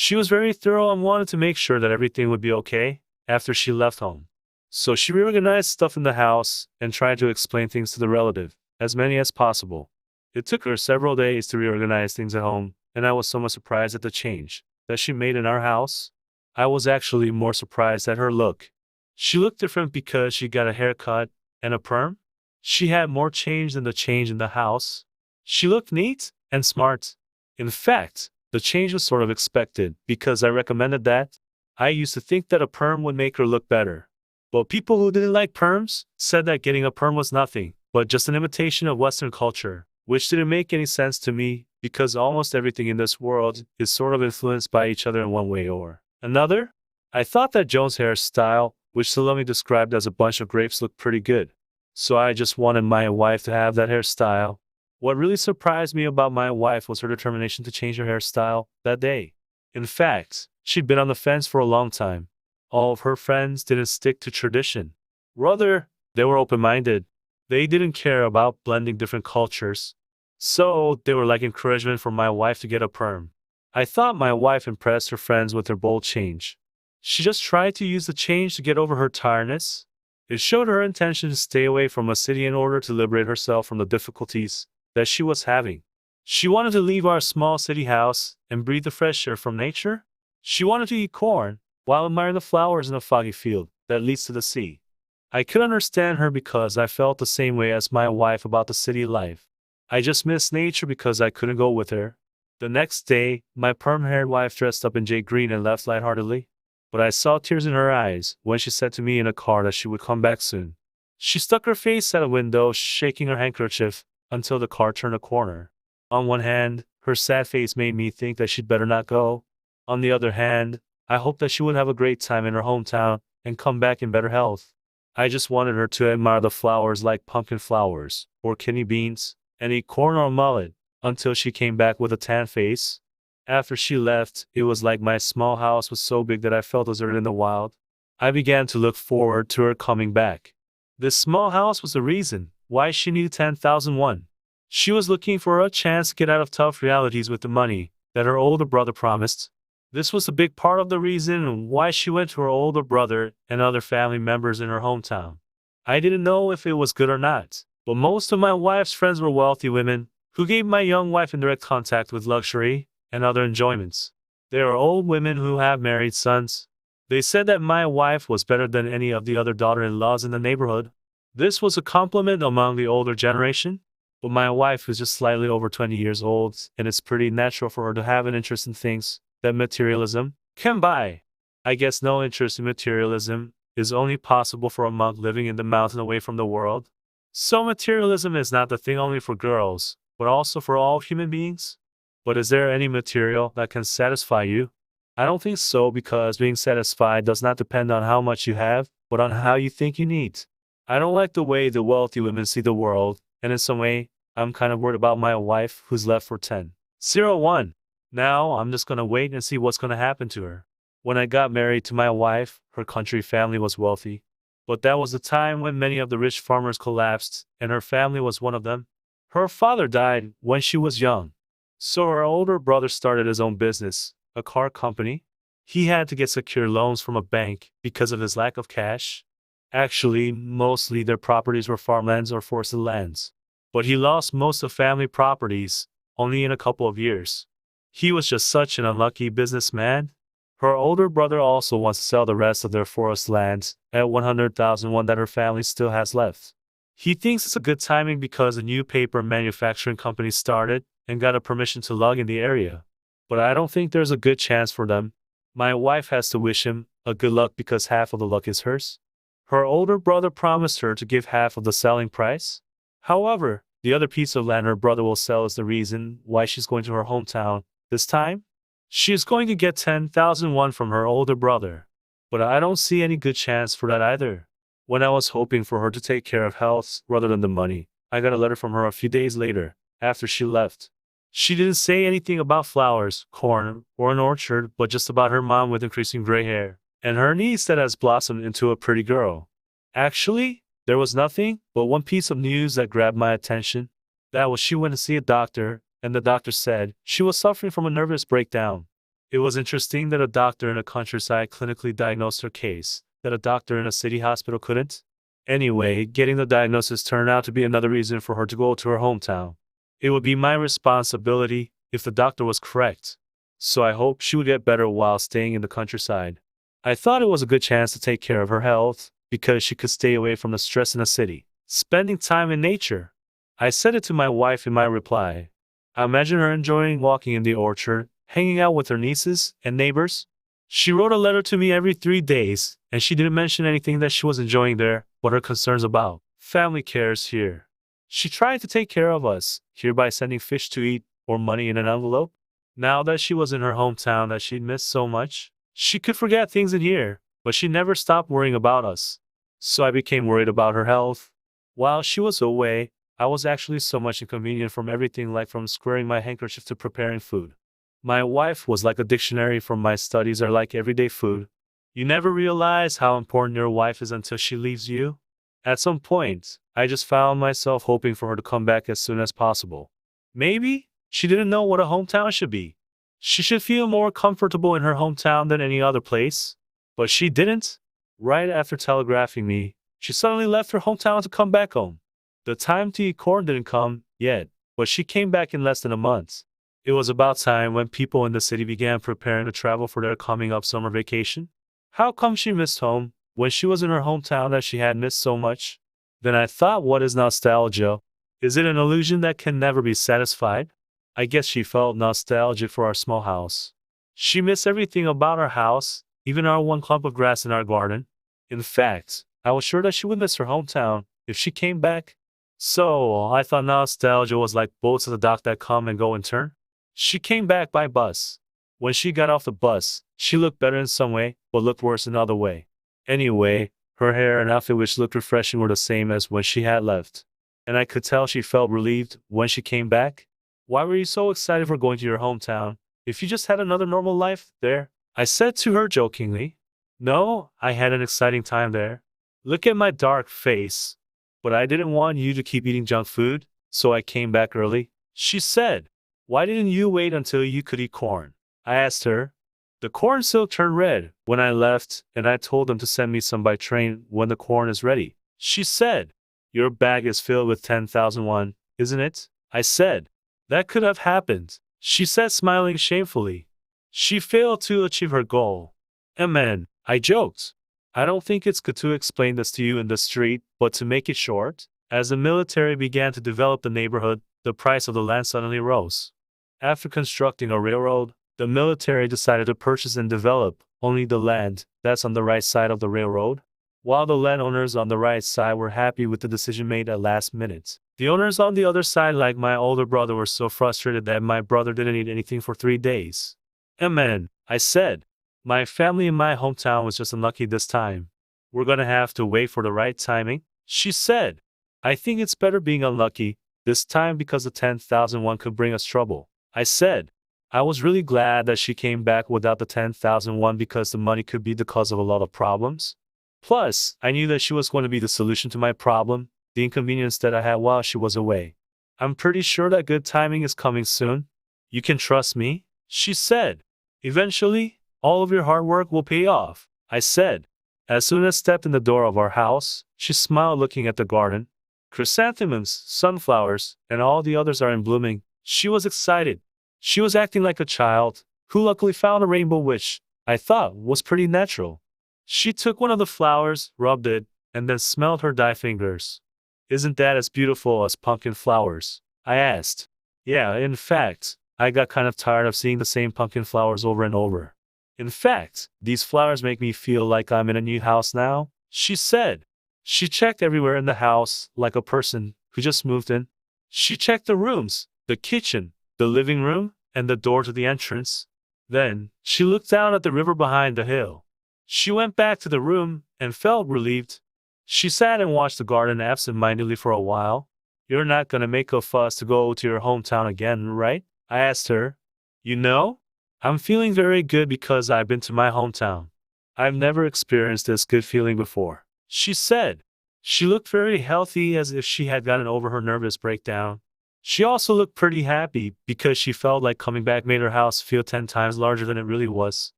She was very thorough and wanted to make sure that everything would be okay after she left home. So she reorganized stuff in the house and tried to explain things to the relative, as many as possible. It took her several days to reorganize things at home, and I was somewhat surprised at the change that she made in our house. I was actually more surprised at her look. She looked different because she got a haircut and a perm. She had more change than the change in the house. She looked neat and smart. In fact, the change was sort of expected because I recommended that. I used to think that a perm would make her look better. But people who didn't like perms said that getting a perm was nothing but just an imitation of Western culture, which didn't make any sense to me because almost everything in this world is sort of influenced by each other in one way or another. I thought that Joan's hairstyle, which Salome described as a bunch of grapes, looked pretty good. So I just wanted my wife to have that hairstyle. What really surprised me about my wife was her determination to change her hairstyle that day. In fact, she'd been on the fence for a long time. All of her friends didn't stick to tradition. Rather, they were open-minded. They didn't care about blending different cultures. So they were like encouragement for my wife to get a perm. I thought my wife impressed her friends with her bold change. She just tried to use the change to get over her tiredness. It showed her intention to stay away from a city in order to liberate herself from the difficulties that she was having. She wanted to leave our small city house and breathe the fresh air from nature. She wanted to eat corn while admiring the flowers in a foggy field that leads to the sea. I could understand her because I felt the same way as my wife about the city life. I just missed nature because I couldn't go with her. The next day, my perm-haired wife dressed up in jade green and left lightheartedly. But I saw tears in her eyes when she said to me in a car that she would come back soon. She stuck her face at a window, shaking her handkerchief until the car turned a corner. On one hand, her sad face made me think that she'd better not go. On the other hand, I hoped that she would have a great time in her hometown and come back in better health. I just wanted her to admire the flowers like pumpkin flowers or kidney beans and eat corn or mullet until she came back with a tan face. After she left, it was like my small house was so big that I felt deserted in the wild. I began to look forward to her coming back. This small house was the reason why she needed 10,001. She was looking for a chance to get out of tough realities with the money that her older brother promised. This was a big part of the reason why she went to her older brother and other family members in her hometown. I didn't know if it was good or not, but most of my wife's friends were wealthy women who gave my young wife indirect contact with luxury and other enjoyments. They are old women who have married sons. They said that my wife was better than any of the other daughter-in-laws in the neighborhood. This was a compliment among the older generation, but my wife is just slightly over 20 years old, and it's pretty natural for her to have an interest in things that materialism can buy. I guess no interest in materialism is only possible for a monk living in the mountain away from the world. So materialism is not the thing only for girls, but also for all human beings. But is there any material that can satisfy you? I don't think so, because being satisfied does not depend on how much you have, but on how you think you need. I don't like the way the wealthy women see the world, and in some way, I'm kind of worried about my wife who's left for 10,001. Now, I'm just gonna wait and see what's gonna happen to her. When I got married to my wife, her country family was wealthy. But that was the time when many of the rich farmers collapsed, and her family was one of them. Her father died when she was young. So her older brother started his own business, a car company. He had to get secure loans from a bank because of his lack of cash. Actually, mostly their properties were farmlands or forested lands. But he lost most of family properties, only in a couple of years. He was just such an unlucky businessman. Her older brother also wants to sell the rest of their forest lands at 100,001 that her family still has left. He thinks it's a good timing because a new paper manufacturing company started and got a permission to log in the area. But I don't think there's a good chance for them. My wife has to wish him a good luck because half of the luck is hers. Her older brother promised her to give half of the selling price. However, the other piece of land her brother will sell is the reason why she's going to her hometown this time. She is going to get 10,001 from her older brother. But I don't see any good chance for that either. When I was hoping for her to take care of health rather than the money, I got a letter from her a few days later, after she left. She didn't say anything about flowers, corn, or an orchard, but just about her mom with increasing gray hair, and her niece that has blossomed into a pretty girl. Actually, there was nothing but one piece of news that grabbed my attention. That was she went to see a doctor, and the doctor said she was suffering from a nervous breakdown. It was interesting that a doctor in a countryside clinically diagnosed her case, that a doctor in a city hospital couldn't. Anyway, getting the diagnosis turned out to be another reason for her to go to her hometown. It would be my responsibility if the doctor was correct. So I hoped she would get better while staying in the countryside. I thought it was a good chance to take care of her health, because she could stay away from the stress in a city, spending time in nature. I said it to my wife in my reply. I imagine her enjoying walking in the orchard, hanging out with her nieces and neighbors. She wrote a letter to me every 3 days, and she didn't mention anything that she was enjoying there, but her concerns about family cares here. She tried to take care of us here by sending fish to eat or money in an envelope. Now that she was in her hometown that she'd missed so much, she could forget things in here, but she never stopped worrying about us. So I became worried about her health. While she was away, I was actually so much inconvenient from everything, like from squaring my handkerchief to preparing food. My wife was like a dictionary for my studies are like everyday food. You never realize how important your wife is until she leaves you. At some point, I just found myself hoping for her to come back as soon as possible. Maybe she didn't know what a hometown should be. She should feel more comfortable in her hometown than any other place. But she didn't. Right after telegraphing me, she suddenly left her hometown to come back home. The time to eat corn didn't come yet, but she came back in less than a month. It was about time when people in the city began preparing to travel for their coming up summer vacation. How come she missed home when she was in her hometown that she had missed so much? Then I thought, what is nostalgia? Is it an illusion that can never be satisfied? I guess she felt nostalgic for our small house. She missed everything about our house, even our one clump of grass in our garden. In fact, I was sure that she would miss her hometown if she came back. So I thought nostalgia was like boats at the dock that come and go in turn. She came back by bus. When she got off the bus, she looked better in some way, but looked worse in another way. Anyway, her hair and outfit, which looked refreshing, were the same as when she had left. And I could tell she felt relieved when she came back. Why were you so excited for going to your hometown, if you just had another normal life there? I said to her jokingly. No, I had an exciting time there. Look at my dark face. But I didn't want you to keep eating junk food, so I came back early. She said. Why didn't you wait until you could eat corn? I asked her. The corn silk turned red when I left, and I told them to send me some by train when the corn is ready. She said. Your bag is filled with 10,000 won, isn't it? I said. That could have happened, she said, smiling shamefully. She failed to achieve her goal. Amen, I joked. I don't think it's good to explain this to you in the street, but to make it short, as the military began to develop the neighborhood, the price of the land suddenly rose. After constructing a railroad, the military decided to purchase and develop only the land that's on the right side of the railroad. While the landowners on the right side were happy with the decision made at last minute, the owners on the other side, like my older brother, were so frustrated that my brother didn't eat anything for 3 days. Amen, I said. My family in my hometown was just unlucky this time. We're gonna have to wait for the right timing, she said. I think it's better being unlucky this time because the 10,000 won could bring us trouble, I said. I was really glad that she came back without the 10,000 won because the money could be the cause of a lot of problems. Plus, I knew that she was going to be the solution to my problem, the inconvenience that I had while she was away. I'm pretty sure that good timing is coming soon. You can trust me, she said. Eventually, all of your hard work will pay off, I said. As soon as I stepped in the door of our house, she smiled, looking at the garden. Chrysanthemums, sunflowers, and all the others are in blooming. She was excited. She was acting like a child, who luckily found a rainbow, which I thought was pretty natural. She took one of the flowers, rubbed it, and then smelled her dye fingers. Isn't that as beautiful as pumpkin flowers? I asked. Yeah, in fact, I got kind of tired of seeing the same pumpkin flowers over and over. In fact, these flowers make me feel like I'm in a new house now, she said. She checked everywhere in the house, like a person who just moved in. She checked the rooms, the kitchen, the living room, and the door to the entrance. Then, she looked down at the river behind the hill. She went back to the room and felt relieved. She sat and watched the garden absent-mindedly for a while. You're not gonna make a fuss to go to your hometown again, right? I asked her. You know, I'm feeling very good because I've been to my hometown. I've never experienced this good feeling before, she said. She looked very healthy, as if she had gotten over her nervous breakdown. She also looked pretty happy because she felt like coming back made her house feel 10 times larger than it really was.